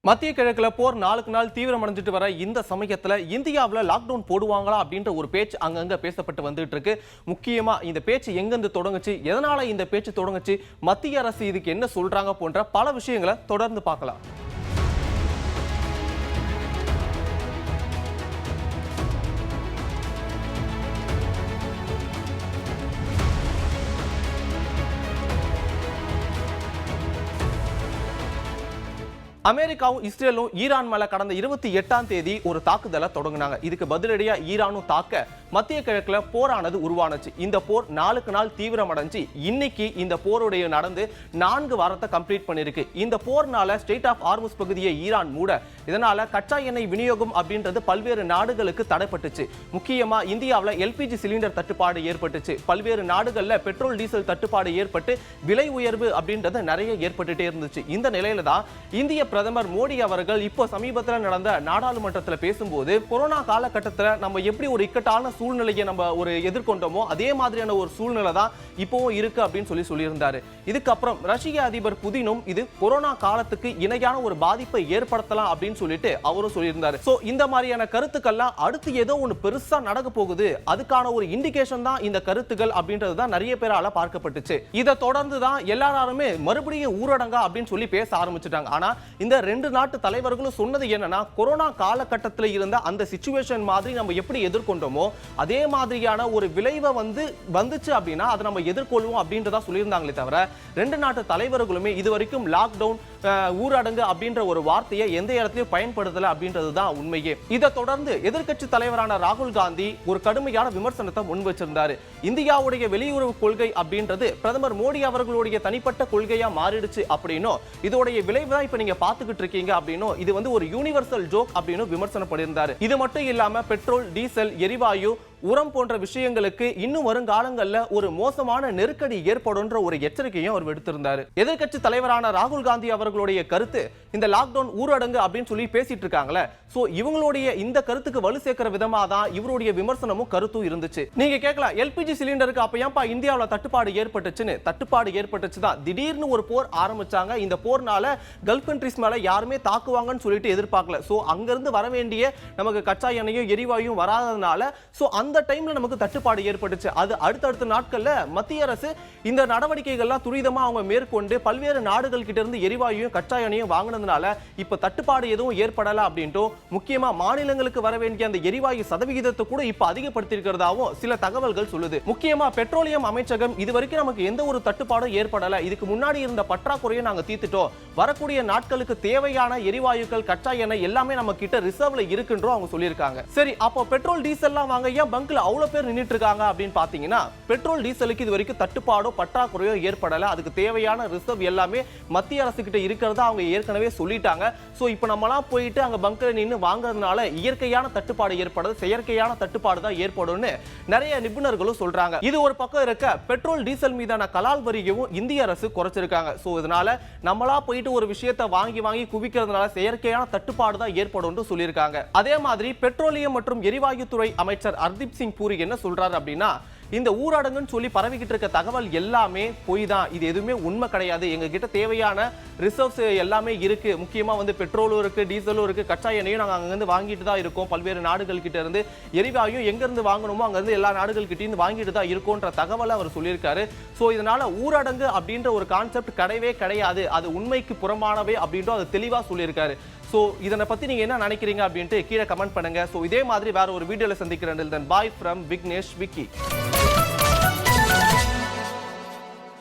மத்திய கிழக்குல போர் நாளுக்கு நாள் தீவிரமடைஞ்சிட்டு வர இந்த சமயத்துல இந்தியாவில் லாக்டவுன் போடுவாங்களா அப்படின்ற ஒரு பேச்சு அங்கங்க பேசப்பட்டு வந்துட்டு இருக்கு. முக்கியமா இந்த பேச்சு எங்கிருந்து தொடங்குச்சு, எதனால இந்த பேச்சு தொடங்குச்சு, மத்திய அரசு இதுக்கு என்ன சொல்றாங்க போன்ற பல விஷயங்களை தொடர்ந்து பார்க்கலாம். அமெரிக்காவும் இஸ்ரேலும் ஈரான் மேல கடந்த 28ஆம் தேதி ஒரு தாக்குதலை தொடங்கினாங்க. இதுக்கு பதிலடியா ஈரானும் தாக்க மத்திய கிழக்குல போரானது உருவானுச்சு. இந்த போர் நாளுக்கு நாள் தீவிரமடைஞ்சு இன்னைக்கு இந்த போருடைய நடந்து 4 வாரத்தை கம்ப்ளீட் பண்ணிருக்கு. இந்த போர்னால ஸ்டேட் ஆஃப் ஹார்முஸ் பகுதியை ஈரான் மூட, இதனால கச்சா எண்ணெய் விநியோகம் அப்படின்றது பல்வேறு நாடுகளுக்கு தடைப்பட்டுச்சு. முக்கியமா இந்தியாவில் எல்பிஜி சிலிண்டர் தட்டுப்பாடு ஏற்பட்டுச்சு. பல்வேறு நாடுகள்ல பெட்ரோல் டீசல் தட்டுப்பாடு ஏற்பட்டு விலை உயர்வு அப்படின்றது நிறைய ஏற்பட்டுட்டே இருந்துச்சு. இந்த நிலையில தான் இந்திய பிரதமர் மோடி அவர்கள் இப்போ சமீபத்தில் நடந்த நாடாளுமன்றத்தில் பேசும்போது கொரோனா காலகட்டத்தில் நம்ம எப்படி ஒரு இக்கட்டான சூழ்நிலையை நம்ம ஒரு எதிர்கொண்டோமோ அதே மாதிரியான ஒரு சூழ்நிலை தான் இப்போவும் இருக்கு அப்படின்னு சொல்லியிருந்தாரு. இதுக்கப்புறம் ரஷ்ய அதிபர் புதினும் இது கொரோனா காலத்துக்கு இணையான ஒரு பாதிப்பை ஏற்படுத்தலாம் அப்படின்னு சொல்லிட்டு அவரும் சொல்லியிருந்தாரு. சோ இந்த மாதிரியான கருத்துக்கள்லாம் அடுத்து ஏதோ ஒன்று பெருசா நடக்க போகுது, அதுக்கான ஒரு இண்டிகேஷன் தான் இந்த கருத்துக்கள் அப்படின்றது தான் நிறைய பேரால பார்க்கப்பட்டுச்சு. இதை தொடர்ந்து தான் எல்லாருமே மறுபடியும் ஊரடங்கா அப்படின்னு சொல்லி பேச ஆரம்பிச்சுட்டாங்க. ஆனா இந்த 2 நாட்டு தலைவர்களும் சொன்னது என்னன்னா, கொரோனா காலகட்டத்தில் இருந்த அந்த சிச்சுவேஷன் மாதிரி நம்ம எப்படி எதிர்கொண்டோமோ அதே மாதிரியான ஒரு விளைவை வந்துச்சு அப்படின்னா அதை நம்ம எதிர்கொள்வோம் அப்படின்றதா சொல்லியிருந்தாங்களே தவிர 2 நாட்டு தலைவர்களுமே இதுவரைக்கும் லாக்டவுன் ஊரடங்கு அப்படின்ற ஒரு வார்த்தையை எந்த இடத்துலயும் பயன்படுத்தல அப்படின்றதுதான் உண்மையே. இதை தொடர்ந்து எதிர்க்கட்சி தலைவரான ராகுல் காந்தி ஒரு கடுமையான விமர்சனத்தை முன் வச்சிருந்தாரு. இந்தியாவுடைய வெளியுறவு கொள்கை அப்படின்றது பிரதமர் மோடி அவர்களுடைய தனிப்பட்ட கொள்கையா மாறிடுச்சு அப்படின்னும், இதோடைய விளைவு தான் இப்ப நீங்க பாத்துக்கிட்டு இருக்கீங்க அப்படின்னும், இது ஒரு யூனிவர்சல் ஜோக் அப்படின்னு விமர்சனம் பண்ணியிருந்தாரு. இது மட்டும் இல்லாம பெட்ரோல், டீசல், எரிவாயு, உரம் போன்ற விஷயங்களுக்கு இன்னும் வருங்காலங்கள்ல ஒரு மோசமான நெருக்கடி ஏற்படும்ன்ற ஒரு எச்சரிக்கையும் அவர் விடுத்திருந்தாரு. எதிர்க்கட்சி தலைவரான ராகுல் காந்தி அவர்களுடைய கருத்து இந்த லாக்டவுன் ஊரடங்கு அப்படின்னு சொல்லி பேசிட்டு இருக்காங்களே, சோ இவங்களுடைய இந்த கருத்துக்கு வலு சேர்க்கிற விதமா தான் இவருடைய விமர்சனமும் கருத்தும் இருந்துச்சு. நீங்க கேட்கலாம், எல்பிஜி சிலிண்டருக்கு அப்ப ஏன்பா இந்தியாவில் தட்டுப்பாடு ஏற்பட்டுச்சுன்னு. தட்டுப்பாடு ஏற்பட்டுச்சு தான். திடீர்னு ஒரு போர் ஆரம்பிச்சாங்க. இந்த போர்னால கல்ஃப் கண்ட்ரீஸ் மேல யாருமே தாக்குவாங்கன்னு சொல்லிட்டு எதிர்பார்க்கல. சோ அங்கிருந்து வர வேண்டிய நமக்கு கச்சா எண்ணெயும் எரிவாயும் வராதனால சோ அந்த டைம்ல நமக்கு தட்டுப்பாடு ஏற்பட்டுச்சு. அது அடுத்தடுத்த நாட்கள்ல மத்திய அரசு இந்த நடவடிக்கைகள்லாம் துரிதமா அவங்க மேற்கொண்டு பல்வேறு நாடுகள் கிட்ட இருந்து எரிவாயுவும் கச்சா எண்ணெயும் வாங்கினதுனால இப்ப தட்டுப்பாடு எதுவும் ஏற்படல அப்படின்ட்டு, முக்கியமா மாநிலங்களுக்கு வர வேண்டிய அந்த எரிவாயு சதவிகிதத்தை கூட இப்ப அதிகப்படுத்தி இருக்கிறதாவும் சில தகவல்கள் சொல்லுது. முக்கியமா பெட்ரோலியம் அமைச்சகம் இதுவரைக்கும் நமக்கு எந்த ஒரு தட்டுப்பாடும் ஏற்படல, இதுக்கு முன்னாடி இருந்த பற்றாக்குறையை நாங்க தீர்த்துட்டோம், வரக்கூடிய நாட்களுக்கு தேவையான எரிவாயுக்கள் கச்சா எண்ணெய் எல்லாமே நம்ம கிட்ட ரிசர்வ்ல இருக்குன்றோம் அவங்க சொல்லியிருக்காங்க. சரி, அப்போ பெட்ரோல் டீசல்லாம் வாங்க ஏன் பங்க்ல அவ்வளவு பேர் நின்னுட்டு இருக்காங்க அப்படின்னு பாத்தீங்கன்னா, பெட்ரோல் டீசலுக்கு இதுவரைக்கும் தட்டுப்பாடோ பற்றாக்குறையோ ஏற்படல. அதுக்கு தேவையான ரிசர்வ் எல்லாமே மத்திய அரசு கிட்ட இருக்கிறதா அவங்க ஏற்கனவே சொல்லிட்டாங்க. சோ இப்போ நம்மலாம் போயிட்டு அங்க பங்க்ல நின்னு வாங்குறதுனால இயற்கையான தட்டுப்பாடு ஏற்படுது, செயற்கையான தட்டுப்பாடு தான் ஏற்படும்னு நிறைய நிபுணர்களும் சொல்றாங்க. இது ஒரு பக்கம் இருக்க, பெட்ரோல் டீசல் மீதான கலால் வரியவும் இந்திய அரசு குறைச்சிருக்காங்க. சோ இதனால நம்மளா போயிட்டு ஒரு விஷயத்தை வாங்கி குவிக்கிறதுனால செயற்கையான தட்டுப்பாடு தான் ஏற்படும் சொல்லியிருக்காங்க. அதே மாதிரி பெட்ரோலியம் மற்றும் எரிவாயு துறை அமைச்சர் ஹர்தீப் சிங் பூரி என்ன சொல்றாரு அப்படின்னா, இந்த ஊரடங்குன்னு சொல்லி பரவிக்கிட்டு இருக்க தகவல் எல்லாமே பொய் தான், இது எதுவுமே உண்மை கிடையாது, எங்க கிட்ட தேவையான ரிசர்வ்ஸ் எல்லாமே இருக்கு, முக்கியமா பெட்ரோலும் இருக்கு, டீசலும் இருக்கு, கச்சா எண்ணெயும் நாங்க அங்கிருந்து வாங்கிட்டு தான் இருக்கோம், பல்வேறு நாடுகள் கிட்ட இருந்து எரிவாயும் எங்க இருந்து வாங்கணுமோ அங்க இருந்து எல்லா நாடுகள் கிட்ட இருந்து வாங்கிட்டு தான் இருக்கோன்ற தகவலை அவர் சொல்லியிருக்காரு. சோ இதனால ஊரடங்கு அப்படின்ற ஒரு கான்செப்ட் கிடையவே கிடையாது, அது உண்மைக்கு புறமானவே அப்படின்ட்டு அது தெளிவா சொல்லியிருக்காரு. சோ இதனை பத்தி நீங்க என்ன நினைக்கிறீங்க அப்படின்ட்டு கீழே கமெண்ட் பண்ணுங்க. சோ இதே மாதிரி வேற ஒரு வீடியோல சந்திக்கிறேன். Bye from Vignesh Vicky.